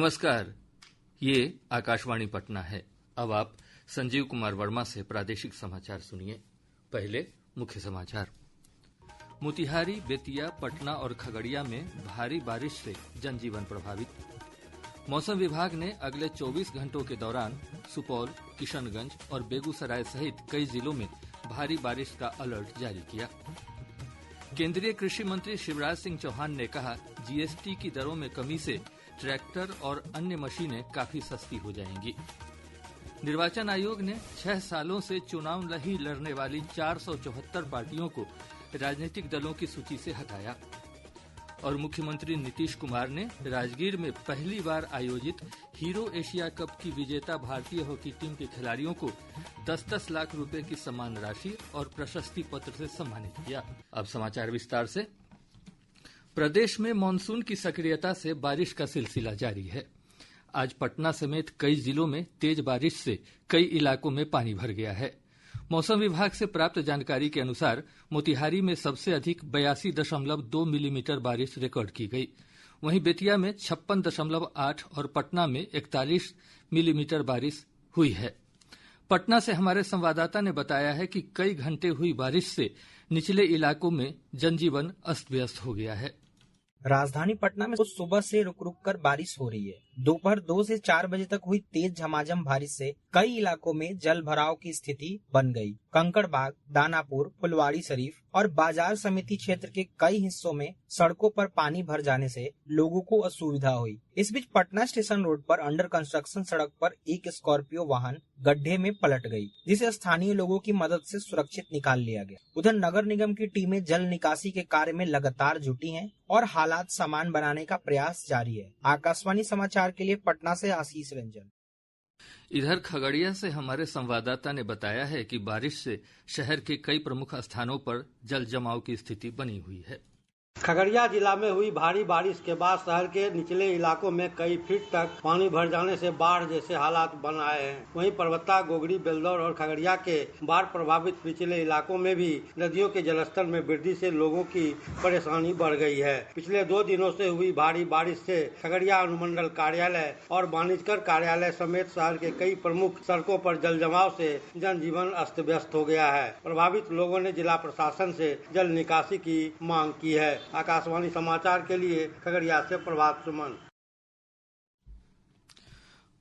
नमस्कार, ये आकाशवाणी पटना है। अब आप संजीव कुमार वर्मा से प्रादेशिक समाचार सुनिए। पहले मुख्य समाचार। मोतिहारी, बेतिया, पटना और खगड़िया में भारी बारिश से जनजीवन प्रभावित। मौसम विभाग ने अगले 24 घंटों के दौरान सुपौल, किशनगंज और बेगूसराय सहित कई जिलों में भारी बारिश का अलर्ट जारी किया। केंद्रीय कृषि मंत्री शिवराज सिंह चौहान ने कहा, जीएसटी की दरों में कमी से ट्रैक्टर और अन्य मशीनें काफी सस्ती हो जाएंगी। निर्वाचन आयोग ने 6 सालों से चुनाव नहीं लड़ने वाली 474 पार्टियों को राजनीतिक दलों की सूची से हटाया। और मुख्यमंत्री नीतीश कुमार ने राजगीर में पहली बार आयोजित हीरो एशिया कप की विजेता भारतीय हॉकी टीम के खिलाड़ियों को 10-10 लाख रुपए की सम्मान राशि और प्रशस्ति पत्र से सम्मानित किया। अब समाचार विस्तार से। प्रदेश में मानसून की सक्रियता से बारिश का सिलसिला जारी है। आज पटना समेत कई जिलों में तेज बारिश से कई इलाकों में पानी भर गया है। मौसम विभाग से प्राप्त जानकारी के अनुसार मोतिहारी में सबसे अधिक 82.2 मिलीमीटर बारिश रिकॉर्ड की गई। वहीं बेतिया में 56.8 और पटना में 41 मिलीमीटर बारिश हुई है। पटना से हमारे संवाददाता ने बताया है कि कई घंटे हुई बारिश से निचले इलाकों में जनजीवन अस्त व्यस्त हो गया है। राजधानी पटना में सुबह से रुक रुक कर बारिश हो रही है। दोपहर 2 से 4 बजे तक हुई तेज झमाझम बारिश से कई इलाकों में जल भराव की स्थिति बन गई। कंकड़बाग, दानापुर, फुलवारी शरीफ और बाजार समिति क्षेत्र के कई हिस्सों में सड़कों पर पानी भर जाने से लोगों को असुविधा हुई। इस बीच पटना स्टेशन रोड पर अंडर कंस्ट्रक्शन सड़क पर एक स्कॉर्पियो वाहन गड्ढे में पलट गई, जिसे स्थानीय लोगों की मदद से सुरक्षित निकाल लिया गया। उधर नगर निगम की टीमें जल निकासी के कार्य में लगातार जुटी हैं और हालात सामान्य बनाने का प्रयास जारी है। आकाशवाणी समाचार के लिए पटना से आशीष रंजन। इधर खगड़िया से हमारे संवाददाता ने बताया है कि बारिश से शहर के कई प्रमुख स्थानों पर जल जमाव की स्थिति बनी हुई है। खगड़िया जिला में हुई भारी बारिश के बाद शहर के निचले इलाकों में कई फीट तक पानी भर जाने से बाढ़ जैसे हालात बन आए हैं। वहीं परबत्ता, गोगरी, बेलदौर और खगड़िया के बाढ़ प्रभावित निचले इलाकों में भी नदियों के जलस्तर में वृद्धि से लोगों की परेशानी बढ़ गई है। पिछले 2 दिनों से हुई भारी बारिश से खगड़िया अनुमंडल कार्यालय और वाणिज्यकर कार्यालय समेत शहर के कई प्रमुख सड़कों पर जल जमाव से जनजीवन अस्त व्यस्त हो गया है। प्रभावित लोगों ने जिला प्रशासन से जल निकासी की मांग की है। आकाशवाणी समाचार के लिए खगड़िया से प्रभात सुमन।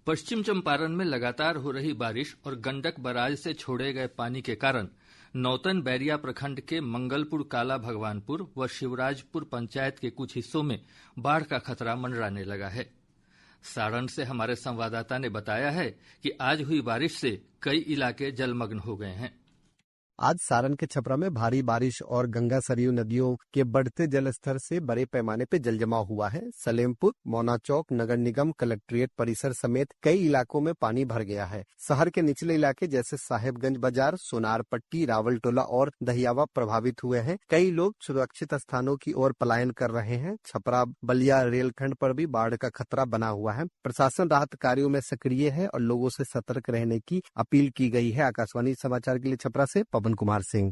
पश्चिम चंपारण में लगातार हो रही बारिश और गंडक बराज से छोड़े गए पानी के कारण नौतन बैरिया प्रखंड के मंगलपुर, काला भगवानपुर व शिवराजपुर पंचायत के कुछ हिस्सों में बाढ़ का खतरा मंडराने लगा है। सारण से हमारे संवाददाता ने बताया है कि आज हुई बारिश से कई इलाके जलमग्न हो गए हैं। आज सारण के छपरा में भारी बारिश और गंगा सरयू नदियों के बढ़ते जलस्तर से बड़े पैमाने पे जलजमाव हुआ है। सलेमपुर, मौना चौक, नगर निगम, कलेक्ट्रेट परिसर समेत कई इलाकों में पानी भर गया है। शहर के निचले इलाके जैसे साहेबगंज बाजार, सोनार पट्टी, रावलटोला और दहियावा प्रभावित हुए हैं। कई लोग सुरक्षित स्थानों की ओर पलायन कर रहे हैं। छपरा बलिया रेलखंड पर भी बाढ़ का खतरा बना हुआ है। प्रशासन राहत कार्यों में सक्रिय है और लोगों से सतर्क रहने की अपील की गई है। आकाशवाणी समाचार के लिए छपरा से पवन कुमार सिंह।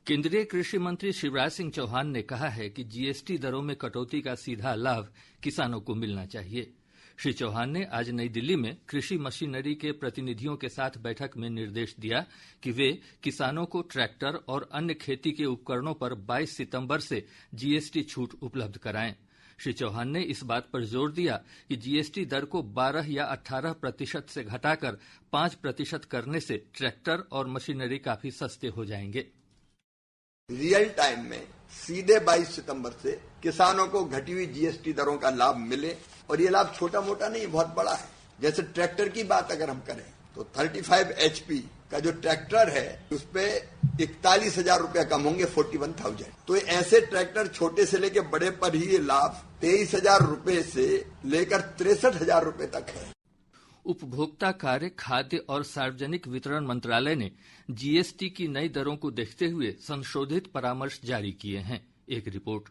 केंद्रीय कृषि मंत्री शिवराज सिंह चौहान ने कहा है कि जीएसटी दरों में कटौती का सीधा लाभ किसानों को मिलना चाहिए। श्री चौहान ने आज नई दिल्ली में कृषि मशीनरी के प्रतिनिधियों के साथ बैठक में निर्देश दिया कि वे किसानों को ट्रैक्टर और अन्य खेती के उपकरणों पर 22 सितंबर से जीएसटी छूट उपलब्ध कराएं। श्री चौहान ने इस बात पर जोर दिया कि जीएसटी दर को 12 या 18% से घटाकर 5% करने से ट्रैक्टर और मशीनरी काफी सस्ते हो जाएंगे। रियल टाइम में सीधे 22 सितंबर से किसानों को घटी हुई जीएसटी दरों का लाभ मिले और ये लाभ छोटा मोटा नहीं, बहुत बड़ा है। जैसे ट्रैक्टर की बात अगर हम करें तो 35 HP का जो ट्रैक्टर है उस पे 41,000 रुपया कम होंगे, 41,000। तो ऐसे ट्रैक्टर छोटे से लेकर बड़े पर ही ये लाभ 23,000 रुपये से लेकर 63,000 रुपये तक है। उपभोक्ता कार्य, खाद्य और सार्वजनिक वितरण मंत्रालय ने जीएसटी की नई दरों को देखते हुए संशोधित परामर्श जारी किए हैं। एक रिपोर्ट।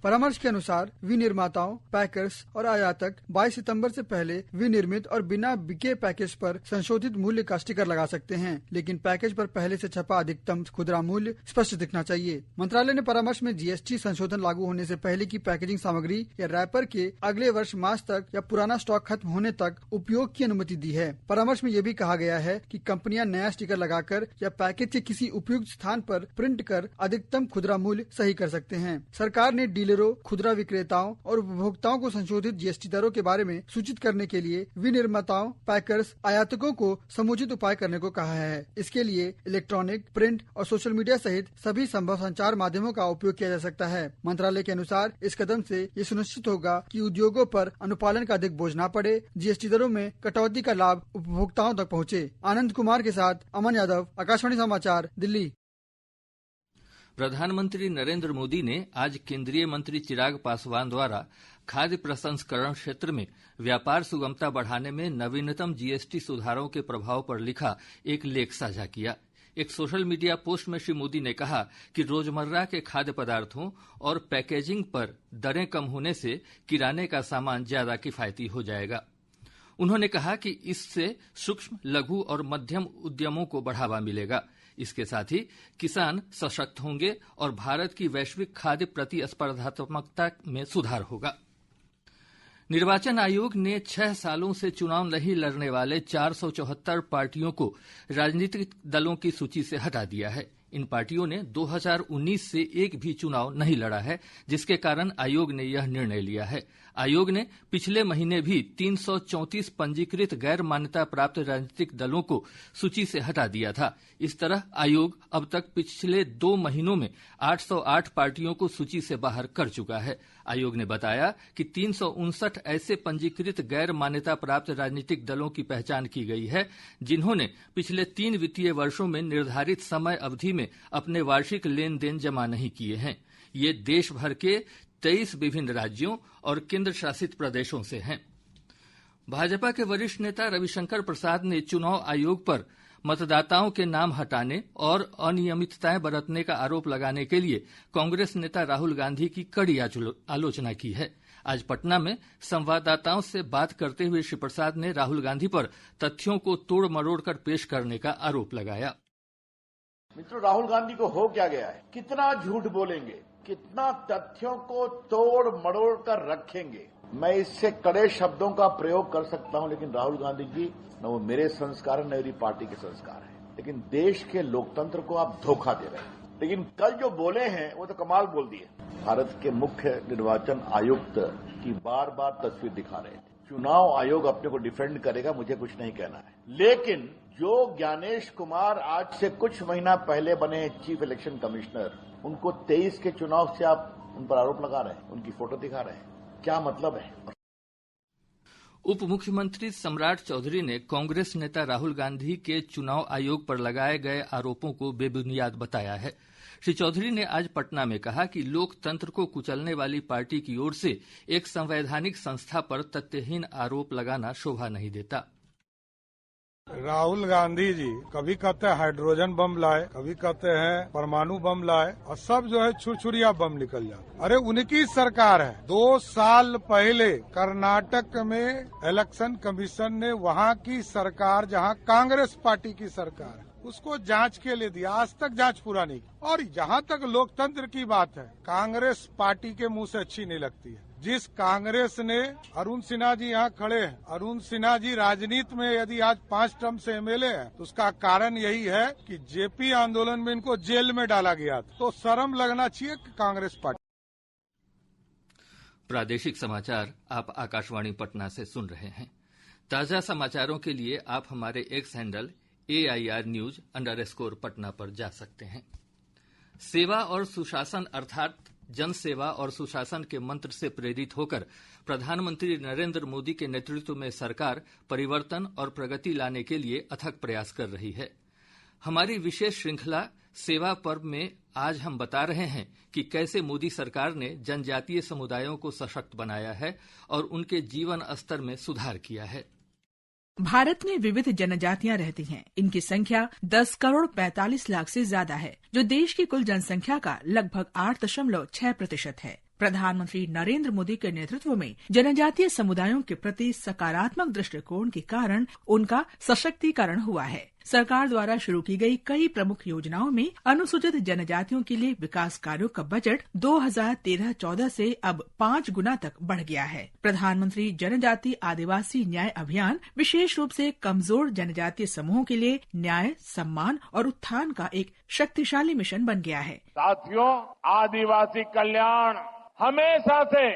परामर्श के अनुसार विनिर्माताओं, पैकर्स और आयातक 22 सितंबर से पहले विनिर्मित और बिना बिके पैकेज पर संशोधित मूल्य का स्टिकर लगा सकते हैं, लेकिन पैकेज पर पहले से छपा अधिकतम खुदरा मूल्य स्पष्ट दिखना चाहिए। मंत्रालय ने परामर्श में जीएसटी संशोधन लागू होने से पहले की पैकेजिंग सामग्री या रैपर के अगले वर्ष मार्च तक या पुराना स्टॉक खत्म होने तक उपयोग की अनुमति दी है। परामर्श में यह भी कहा गया है कि कंपनियां नया स्टिकर लगाकर या पैकेज के किसी उपयुक्त स्थान पर प्रिंट कर अधिकतम खुदरा मूल्य सही कर सकते हैं। सरकार ने डीलरों, खुदरा विक्रेताओं और उपभोक्ताओं को संशोधित जीएसटी दरों के बारे में सूचित करने के लिए विनिर्माताओं, पैकर्स, आयातकों को समुचित उपाय करने को कहा है। इसके लिए इलेक्ट्रॉनिक, प्रिंट और सोशल मीडिया सहित सभी संभव संचार माध्यमों का उपयोग किया जा सकता है। मंत्रालय के अनुसार इस कदम से ये सुनिश्चित होगा कि उद्योगों पर अनुपालन का अधिक बोझ न पड़े, जीएसटी दरों में कटौती का लाभ उपभोक्ताओं तक पहुँचे। आनंद कुमार के साथ अमन यादव, आकाशवाणी समाचार, दिल्ली। प्रधानमंत्री नरेंद्र मोदी ने आज केंद्रीय मंत्री चिराग पासवान द्वारा खाद्य प्रसंस्करण क्षेत्र में व्यापार सुगमता बढ़ाने में नवीनतम जीएसटी सुधारों के प्रभाव पर लिखा एक लेख साझा किया। एक सोशल मीडिया पोस्ट में श्री मोदी ने कहा कि रोजमर्रा के खाद्य पदार्थों और पैकेजिंग पर दरें कम होने से किराने का सामान ज्यादा किफायती हो जाएगा। उन्होंने कहा कि इससे सूक्ष्म, लघु और मध्यम उद्यमों को बढ़ावा मिलेगा। इसके साथ ही किसान सशक्त होंगे और भारत की वैश्विक खाद्य प्रतिस्पर्धात्मकता में सुधार होगा। निर्वाचन आयोग ने 6 सालों से चुनाव नहीं लड़ने वाले 474 पार्टियों को राजनीतिक दलों की सूची से हटा दिया है। इन पार्टियों ने 2019 से एक भी चुनाव नहीं लड़ा है, जिसके कारण आयोग ने यह निर्णय लिया है। आयोग ने पिछले महीने भी 334 पंजीकृत गैर मान्यता प्राप्त राजनीतिक दलों को सूची से हटा दिया था। इस तरह आयोग अब तक पिछले 2 महीनों में 808 पार्टियों को सूची से बाहर कर चुका है। आयोग ने बताया कि 359 ऐसे पंजीकृत गैर मान्यता प्राप्त राजनीतिक दलों की पहचान की गई है, जिन्होंने पिछले 3 वित्तीय वर्षों में निर्धारित समय अवधि में अपने वार्षिक लेन देन जमा नहीं किए हैं। ये देश भर के 23 विभिन्न राज्यों और केंद्र शासित प्रदेशों से हैं। भाजपा के वरिष्ठ नेता रविशंकर प्रसाद ने चुनाव आयोग पर मतदाताओं के नाम हटाने और अनियमितताएं बरतने का आरोप लगाने के लिए कांग्रेस नेता राहुल गांधी की कड़ी आलोचना की है। आज पटना में संवाददाताओं से बात करते हुए श्री प्रसाद ने राहुल गांधी पर तथ्यों को तोड़ मरोड़ कर पेश करने का आरोप लगाया। मित्रों, राहुल गांधी को हो क्या गया है? कितना झूठ बोलेंगे, कितना तथ्यों को तोड़ मरोड़ कर रखेंगे। मैं इससे कड़े शब्दों का प्रयोग कर सकता हूं, लेकिन राहुल गांधी जी न वो मेरे संस्कार है न मेरी पार्टी के संस्कार है। लेकिन देश के लोकतंत्र को आप धोखा दे रहे हैं। लेकिन कल जो बोले हैं वो तो कमाल बोल दिए। भारत के मुख्य निर्वाचन आयुक्त की बार बार तस्वीर दिखा रहे थे। चुनाव आयोग अपने को डिफेंड करेगा, मुझे कुछ नहीं कहना है। लेकिन जो ज्ञानेश कुमार आज से कुछ महीना पहले बने चीफ इलेक्शन कमिश्नर, उनको 23 के चुनाव से आप उन पर आरोप लगा रहे हैं, उनकी फोटो दिखा रहे हैं, क्या मतलब है? उप मुख्यमंत्री सम्राट चौधरी ने कांग्रेस नेता राहुल गांधी के चुनाव आयोग पर लगाए गए आरोपों को बेबुनियाद बताया है। श्री चौधरी ने आज पटना में कहा कि लोकतंत्र को कुचलने वाली पार्टी की ओर से एक संवैधानिक संस्था पर तथ्यहीन आरोप लगाना शोभा नहीं देता। राहुल गांधी जी कभी कहते हैं हाइड्रोजन बम लाए, कभी कहते हैं परमाणु बम लाए, और सब जो है छुरछुरिया बम निकल जाए। अरे उनकी सरकार है। 2 साल पहले कर्नाटक में इलेक्शन कमीशन ने वहाँ की सरकार, जहाँ कांग्रेस पार्टी की सरकार है, उसको जांच के लिए दिया। आज तक जांच पूरा नहीं की। और जहाँ तक लोकतंत्र की बात है, कांग्रेस पार्टी के मुंह से अच्छी नहीं लगती है। जिस कांग्रेस ने, अरुण सिन्हा जी यहाँ खड़े हैं, अरुण सिन्हा जी राजनीति में यदि आज 5 टर्म से एमएलए हैं, तो उसका कारण यही है कि जेपी आंदोलन में इनको जेल में डाला गया था। तो शर्म लगना चाहिए कि कांग्रेस पार्टी। प्रादेशिक समाचार आप आकाशवाणी पटना से सुन रहे हैं। ताजा समाचारों के लिए आप हमारे x handle AIR News_ Patna पर जा सकते हैं। सेवा और सुशासन अर्थात जन सेवा और सुशासन के मंत्र से प्रेरित होकर प्रधानमंत्री नरेंद्र मोदी के नेतृत्व में सरकार परिवर्तन और प्रगति लाने के लिए अथक प्रयास कर रही है। हमारी विशेष श्रृंखला सेवा पर्व में आज हम बता रहे हैं कि कैसे मोदी सरकार ने जनजातीय समुदायों को सशक्त बनाया है और उनके जीवन स्तर में सुधार किया है। भारत में विविध जनजातियां रहती हैं। इनकी संख्या 10 करोड़ 45 लाख से ज्यादा है, जो देश की कुल जनसंख्या का लगभग 8.6% है। प्रधानमंत्री नरेंद्र मोदी के नेतृत्व में जनजातीय समुदायों के प्रति सकारात्मक दृष्टिकोण के कारण उनका सशक्तिकरण हुआ है। सरकार द्वारा शुरू की गई कई प्रमुख योजनाओं में अनुसूचित जनजातियों के लिए विकास कार्यों का बजट 2013-14 से अब 5 गुना तक बढ़ गया है। प्रधानमंत्री जनजाति आदिवासी न्याय अभियान विशेष रूप से कमजोर जनजातीय समूहों के लिए न्याय, सम्मान और उत्थान का एक शक्तिशाली मिशन बन गया है। साथियों, आदिवासी कल्याण हमेशा से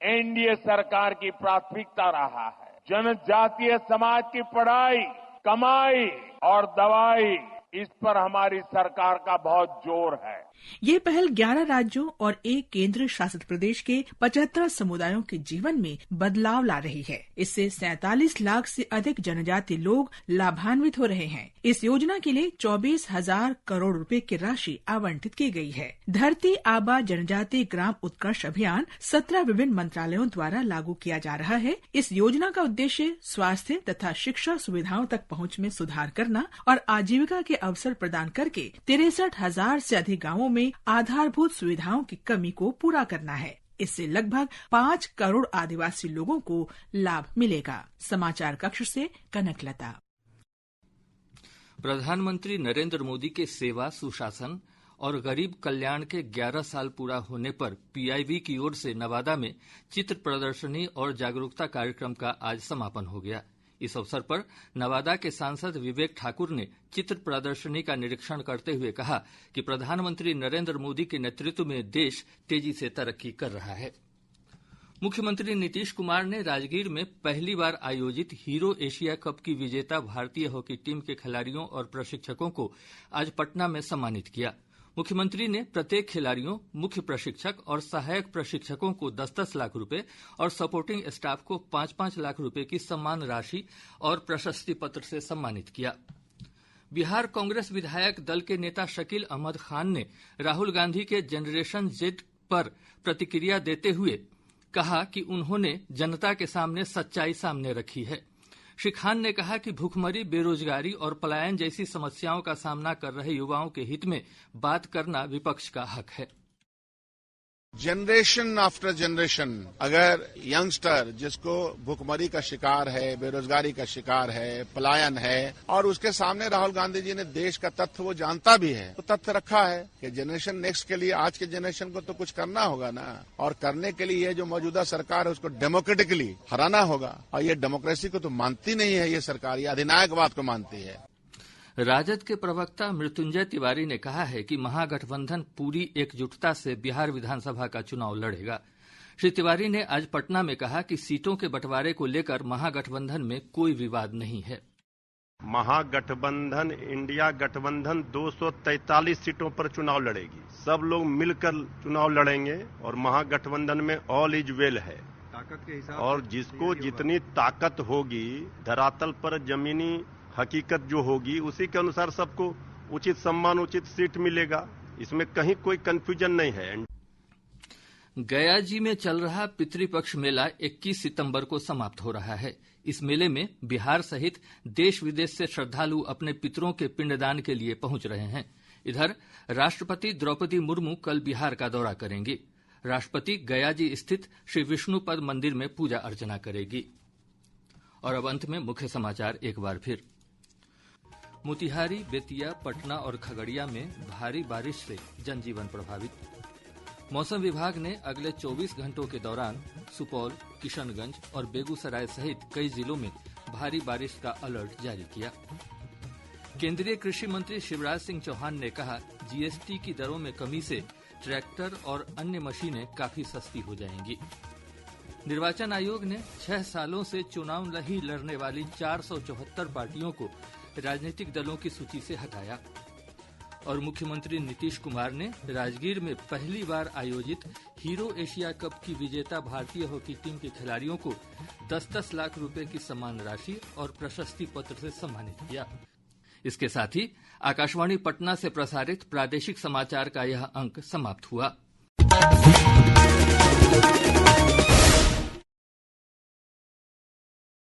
एनडीए सरकार की प्राथमिकता रहा है। जनजातीय समाज की पढ़ाई, कमाई और दवाई, इस पर हमारी सरकार का बहुत जोर है। ये पहल 11 राज्यों और एक केंद्र शासित प्रदेश के 75 समुदायों के जीवन में बदलाव ला रही है। इससे 47 लाख से अधिक जनजातीय लोग लाभान्वित हो रहे हैं। इस योजना के लिए 24,000 करोड़ रुपए की राशि आवंटित की गई है। धरती आबा जनजातीय ग्राम उत्कर्ष अभियान 17 विभिन्न मंत्रालयों द्वारा लागू किया जा रहा है। इस योजना का उद्देश्य स्वास्थ्य तथा शिक्षा सुविधाओं तक पहुँच में सुधार करना और आजीविका के अवसर प्रदान करके 63,000 से अधिक गाँवों में आधारभूत सुविधाओं की कमी को पूरा करना है। इससे लगभग 5 करोड़ आदिवासी लोगों को लाभ मिलेगा। समाचार कक्ष से कनकलता। प्रधानमंत्री नरेंद्र मोदी के सेवा, सुशासन और गरीब कल्याण के 11 साल पूरा होने पर पीआईबी की ओर से नवादा में चित्र प्रदर्शनी और जागरूकता कार्यक्रम का आज समापन हो गया। इस अवसर पर नवादा के सांसद विवेक ठाकुर ने चित्र प्रदर्शनी का निरीक्षण करते हुए कहा कि प्रधानमंत्री नरेंद्र मोदी के नेतृत्व में देश तेजी से तरक्की कर रहा है। मुख्यमंत्री नीतीश कुमार ने राजगीर में पहली बार आयोजित हीरो एशिया कप की विजेता भारतीय हॉकी टीम के खिलाड़ियों और प्रशिक्षकों को आज पटना में सम्मानित किया। मुख्यमंत्री ने प्रत्येक खिलाड़ियों, मुख्य प्रशिक्षक और सहायक प्रशिक्षकों को 10-10 लाख रुपए और सपोर्टिंग स्टाफ को 5-5 लाख रुपए की सम्मान राशि और प्रशस्ति पत्र से सम्मानित किया। बिहार कांग्रेस विधायक दल के नेता शकील अहमद खान ने राहुल गांधी के जनरेशन जेड पर प्रतिक्रिया देते हुए कहा कि उन्होंने जनता के सामने सच्चाई सामने रखी है। श्री खान ने कहा कि भूखमरी, बेरोजगारी और पलायन जैसी समस्याओं का सामना कर रहे युवाओं के हित में बात करना विपक्ष का हक है। जनरेशन आफ्टर जनरेशन अगर यंगस्टर जिसको भूखमरी का शिकार है, बेरोजगारी का शिकार है, पलायन है, और उसके सामने राहुल गांधी जी ने देश का तथ्य वो जानता भी है, तो तथ्य रखा है कि जनरेशन नेक्स्ट के लिए आज के जनरेशन को तो कुछ करना होगा ना, और करने के लिए ये जो मौजूदा सरकार है उसको डेमोक्रेटिकली हराना होगा। और ये डेमोक्रेसी को तो मानती नहीं है ये सरकार, ये अधिनायकवाद को मानती है। राजद के प्रवक्ता मृत्युंजय तिवारी ने कहा है कि महागठबंधन पूरी एकजुटता से बिहार विधानसभा का चुनाव लड़ेगा। श्री तिवारी ने आज पटना में कहा कि सीटों के बंटवारे को लेकर महागठबंधन में कोई विवाद नहीं है। महागठबंधन, इंडिया गठबंधन 243 सीटों पर चुनाव लड़ेगी। सब लोग मिलकर चुनाव लड़ेंगे और महागठबंधन में ऑल इज वेल है। ताकत के हिसाब और जिसको जितनी ताकत होगी, धरातल पर जमीनी हकीकत जो होगी उसी के अनुसार सबको उचित सम्मान, उचित सीट मिलेगा। इसमें कहीं कोई कंफ्यूजन नहीं है। गया जी में चल रहा पितृपक्ष मेला 21 सितंबर को समाप्त हो रहा है। इस मेले में बिहार सहित देश विदेश से श्रद्धालु अपने पितरों के पिंडदान के लिए पहुंच रहे हैं। इधर राष्ट्रपति द्रौपदी मुर्मू कल बिहार का दौरा करेंगी। राष्ट्रपति गया जी स्थित श्री विष्णुपद मंदिर में पूजा अर्चना करेगी। और अब अंत में मुख्य समाचार एक बार फिर। मोतिहारी, बेतिया, पटना और खगड़िया में भारी बारिश से जनजीवन प्रभावित। मौसम विभाग ने अगले 24 घंटों के दौरान सुपौल, किशनगंज और बेगूसराय सहित कई जिलों में भारी बारिश का अलर्ट जारी किया। केंद्रीय कृषि मंत्री शिवराज सिंह चौहान ने कहा, जीएसटी की दरों में कमी से ट्रैक्टर और अन्य मशीनें काफी सस्ती हो जाएंगी। निर्वाचन आयोग ने 6 सालों से चुनाव नहीं लड़ने वाली 474 पार्टियों को राजनीतिक दलों की सूची से हटाया। और मुख्यमंत्री नीतीश कुमार ने राजगीर में पहली बार आयोजित हीरो एशिया कप की विजेता भारतीय हॉकी टीम के खिलाड़ियों को 10-10 लाख रुपए की सम्मान राशि और प्रशस्ति पत्र से सम्मानित किया। इसके साथ ही आकाशवाणी पटना से प्रसारित प्रादेशिक समाचार का यह अंक समाप्त हुआ।